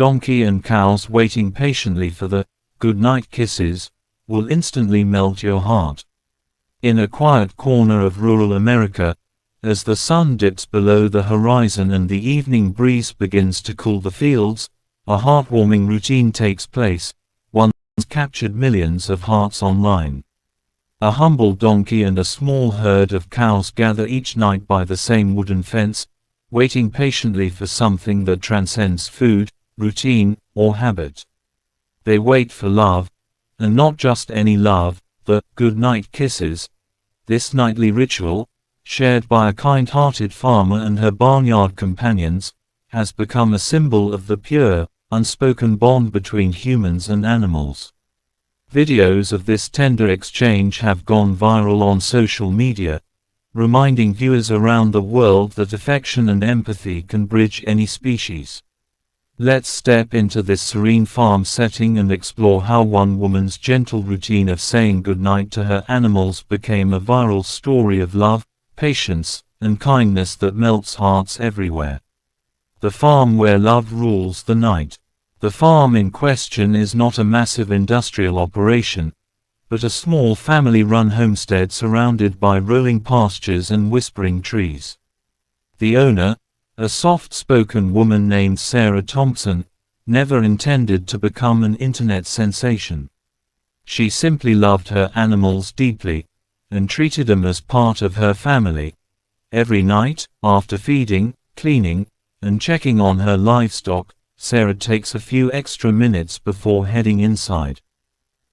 donkey and cows waiting patiently for the goodnight kisses will instantly melt your heart. In a quiet corner of rural America, as the sun dips below the horizon and the evening breeze begins to cool the fields, a heartwarming routine takes place, one that's captured millions of hearts online. A humble donkey and a small herd of cows gather each night by the same wooden fence, waiting patiently for something that transcends food, routine, or habit. They wait for love, and not just any love, the goodnight kisses. This nightly ritual, shared by a kind-hearted farmer and her barnyard companions, has become a symbol of the pure, unspoken bond between humans and animals. Videos of this tender exchange have gone viral on social media, reminding viewers around the world that affection and empathy can bridge any species. Let's step into this serene farm setting and explore how one woman's gentle routine of saying goodnight to her animals became a viral story of love, patience, and kindness that melts hearts everywhere. The farm where love rules the night. The farm in question is not a massive industrial operation, but a small family-run homestead surrounded by rolling pastures and whispering trees. The owner, a soft-spoken woman named Sarah Thompson, never intended to become an internet sensation. She simply loved her animals deeply, and treated them as part of her family. Every night, after feeding, cleaning, and checking on her livestock, Sarah takes a few extra minutes before heading inside.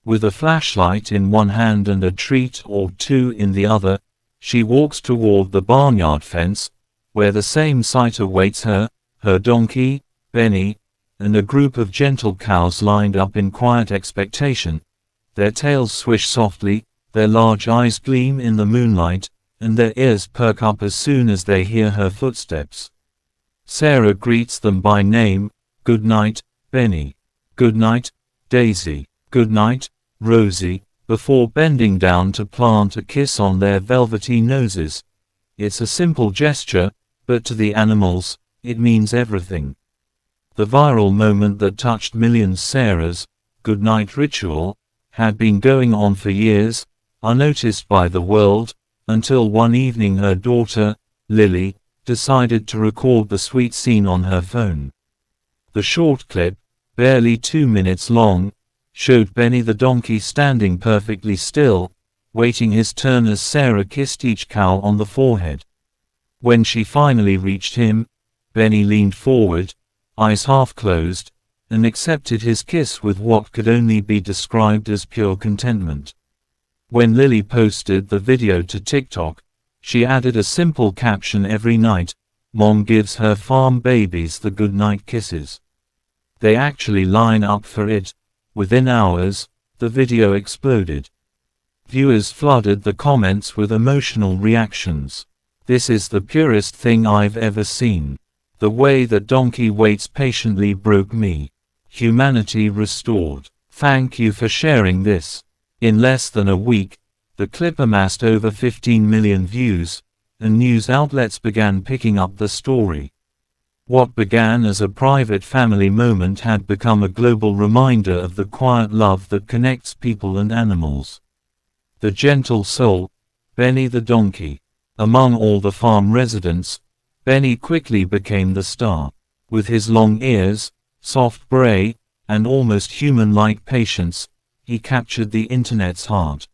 With a flashlight in one hand and a treat or two in the other, she walks toward the barnyard fence, where the same sight awaits her, her donkey, Benny, and a group of gentle cows lined up in quiet expectation. Their tails swish softly, their large eyes gleam in the moonlight, and their ears perk up as soon as they hear her footsteps. Sarah greets them by name: "Goodnight, Benny. Goodnight, Daisy. Goodnight, Rosie," before bending down to plant a kiss on their velvety noses. It's a simple gesture, but to the animals, it means everything. The viral moment that touched millions. Sarah's goodnight ritual had been going on for years, unnoticed by the world, until one evening her daughter, Lily, decided to record the sweet scene on her phone. The short clip, barely 2 minutes long, showed Benny the donkey standing perfectly still, waiting his turn as Sarah kissed each cow on the forehead. When she finally reached him, Benny leaned forward, eyes half closed, and accepted his kiss with what could only be described as pure contentment. When Lily posted the video to TikTok, she added a simple caption: "Every night, Mom gives her farm babies the goodnight kisses." They actually line up for it. Within hours, the video exploded. Viewers flooded the comments with emotional reactions. "This is the purest thing I've ever seen. The way that donkey waits patiently broke me. Humanity restored. Thank you for sharing this." In less than a week, the clip amassed over 15 million views, and news outlets began picking up the story. What began as a private family moment had become a global reminder of the quiet love that connects people and animals. The gentle soul, Benny the donkey. Among all the farm residents, Benny quickly became the star. With his long ears, soft bray, and almost human-like patience, he captured the internet's heart.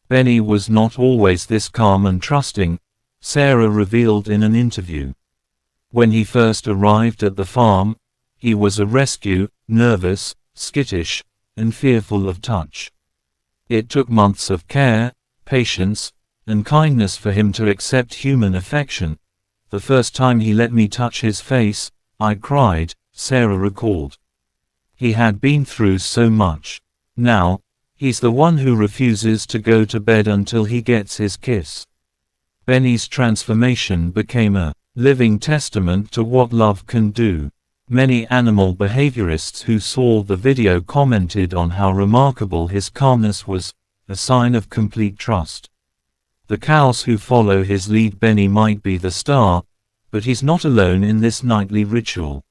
Benny was not always this calm and trusting, Sarah revealed in an interview. When he first arrived at the farm, he was a rescue, nervous, skittish, and fearful of touch. It took months of care, patience, and kindness for him to accept human affection. "The first time he let me touch his face, I cried," Sarah recalled. "He had been through so much. Now, he's the one who refuses to go to bed until he gets his kiss." Benny's transformation became a living testament to what love can do. Many animal behaviorists who saw the video commented on how remarkable his calmness was, a sign of complete trust. The cows who follow his lead. Benny might be the star, but he's not alone in this nightly ritual.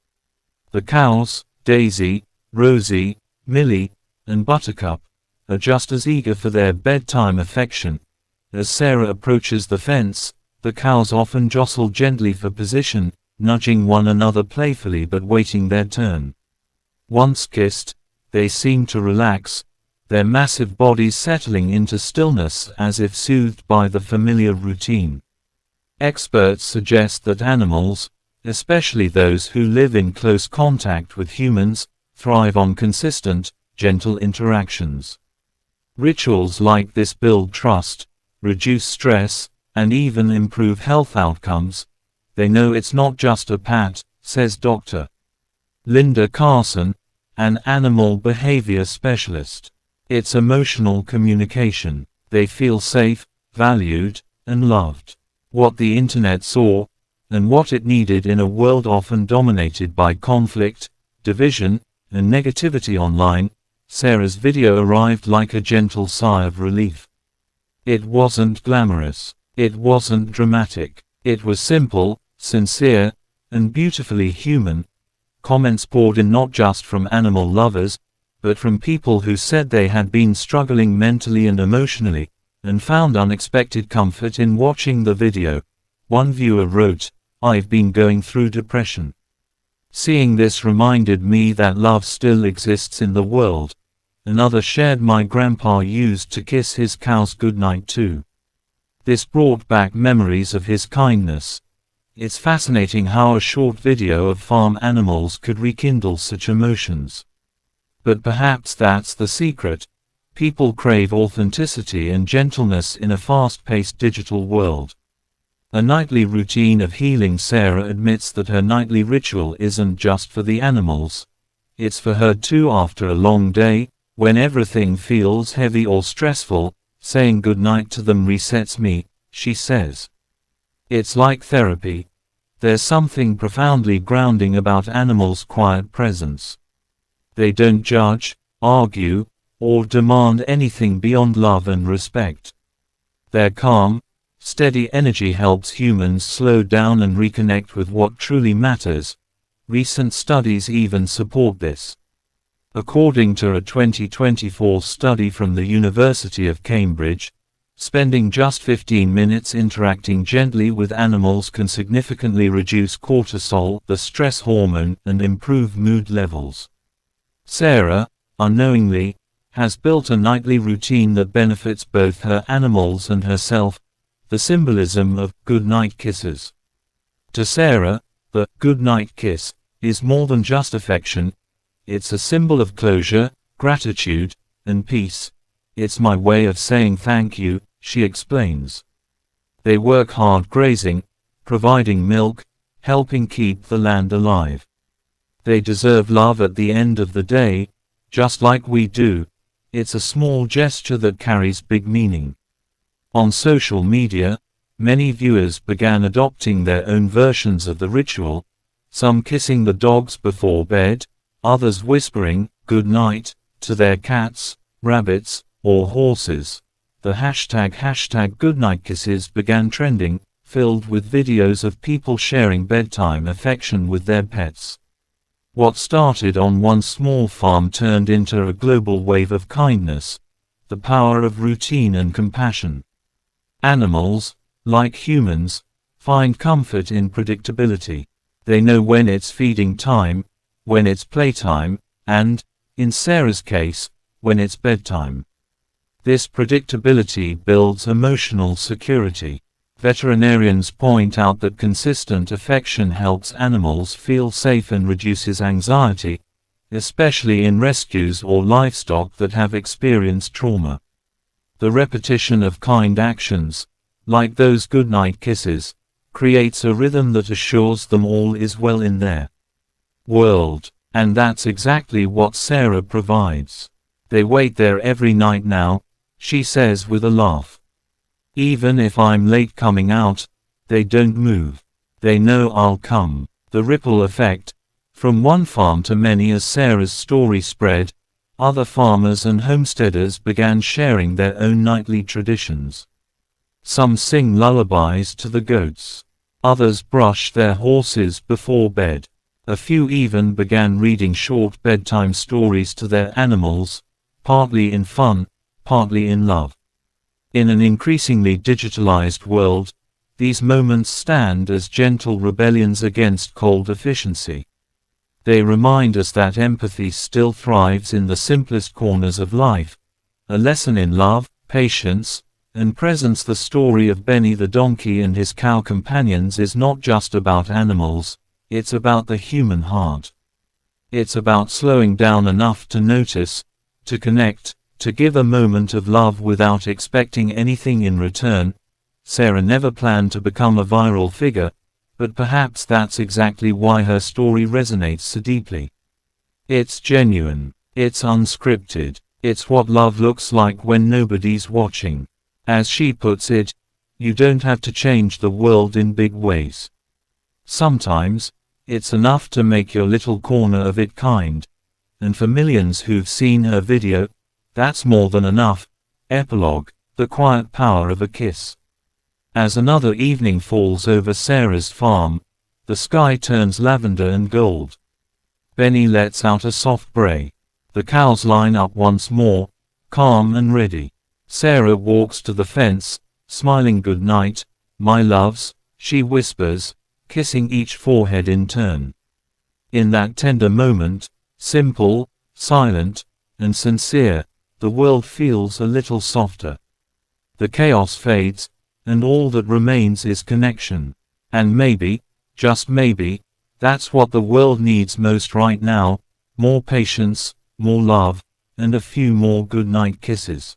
The cows, Daisy, Rosie, Millie, and Buttercup are just as eager for their bedtime affection. As Sarah approaches the fence, the cows often jostle gently for position, nudging one another playfully but waiting their turn. Once kissed, they seem to relax, their massive bodies settling into stillness as if soothed by the familiar routine. Experts suggest that animals, especially those who live in close contact with humans, thrive on consistent, gentle interactions. Rituals like this build trust, reduce stress, and even improve health outcomes. They know it's not just a pat, says Dr. Linda Carson, an animal behavior specialist. It's emotional communication. They feel safe, valued, and loved. What the internet saw, and what it needed in a world often dominated by conflict, division, and negativity online, Sarah's video arrived like a gentle sigh of relief. It wasn't glamorous. It wasn't dramatic. It was simple, sincere, and beautifully human. Comments poured in not just from animal lovers, but from people who said they had been struggling mentally and emotionally, and found unexpected comfort in watching the video. One viewer wrote, "I've been going through depression. Seeing this reminded me that love still exists in the world." Another shared, "My grandpa used to kiss his cows goodnight too. This brought back memories of his kindness." It's fascinating how a short video of farm animals could rekindle such emotions. But perhaps that's the secret. People crave authenticity and gentleness in a fast-paced digital world. A nightly routine of healing. Sarah admits that her nightly ritual isn't just for the animals. It's for her too. After a long day, when everything feels heavy or stressful, saying goodnight to them resets me, she says. It's like therapy. There's something profoundly grounding about animals' quiet presence. They don't judge, argue, or demand anything beyond love and respect. Their calm, steady energy helps humans slow down and reconnect with what truly matters. Recent studies even support this. According to a 2024 study from the University of Cambridge, spending just 15 minutes interacting gently with animals can significantly reduce cortisol, the stress hormone, and improve mood levels. Sarah, unknowingly, has built a nightly routine that benefits both her animals and herself. The symbolism of goodnight kisses. To Sarah, the goodnight kiss is more than just affection. It's a symbol of closure, gratitude, and peace. It's my way of saying thank you, she explains. They work hard grazing, providing milk, helping keep the land alive. They deserve love at the end of the day, just like we do. It's a small gesture that carries big meaning. On social media, many viewers began adopting their own versions of the ritual, some kissing the dogs before bed, others whispering "good night" to their cats, rabbits, or horses. The hashtag #GoodnightKisses began trending, filled with videos of people sharing bedtime affection with their pets. What started on one small farm turned into a global wave of kindness, the power of routine and compassion. Animals, like humans, find comfort in predictability. They know when it's feeding time, when it's playtime, and, in Sarah's case, when it's bedtime. This predictability builds emotional security. Veterinarians point out that consistent affection helps animals feel safe and reduces anxiety, especially in rescues or livestock that have experienced trauma. The repetition of kind actions, like those goodnight kisses, creates a rhythm that assures them all is well in their world. And that's exactly what Sarah provides. They wait there every night now, she says with a laugh. Even if I'm late coming out, they don't move. They know I'll come. The ripple effect, from one farm to many. As Sarah's story spread, other farmers and homesteaders began sharing their own nightly traditions. Some sing lullabies to the goats. Others brush their horses before bed. A few even began reading short bedtime stories to their animals, partly in fun, partly in love. In an increasingly digitalized world, these moments stand as gentle rebellions against cold efficiency. They remind us that empathy still thrives in the simplest corners of life, a lesson in love, patience, and presence. The story of Benny the donkey and his cow companions is not just about animals, it's about the human heart. It's about slowing down enough to notice, to connect, to give a moment of love without expecting anything in return. Sarah never planned to become a viral figure, but perhaps that's exactly why her story resonates so deeply. It's genuine, it's unscripted, it's what love looks like when nobody's watching. As she puts it, you don't have to change the world in big ways. Sometimes, it's enough to make your little corner of it kind. And for millions who've seen her video, that's more than enough. Epilogue: The quiet power of a kiss. As another evening falls over Sarah's farm, the sky turns lavender and gold. Benny lets out a soft bray. The cows line up once more, calm and ready. Sarah walks to the fence, smiling. "Good night, my loves," she whispers, kissing each forehead in turn. In that tender moment, simple, silent, and sincere, the world feels a little softer. The chaos fades, and all that remains is connection. And maybe, just maybe, that's what the world needs most right now: more patience, more love, and a few more goodnight kisses.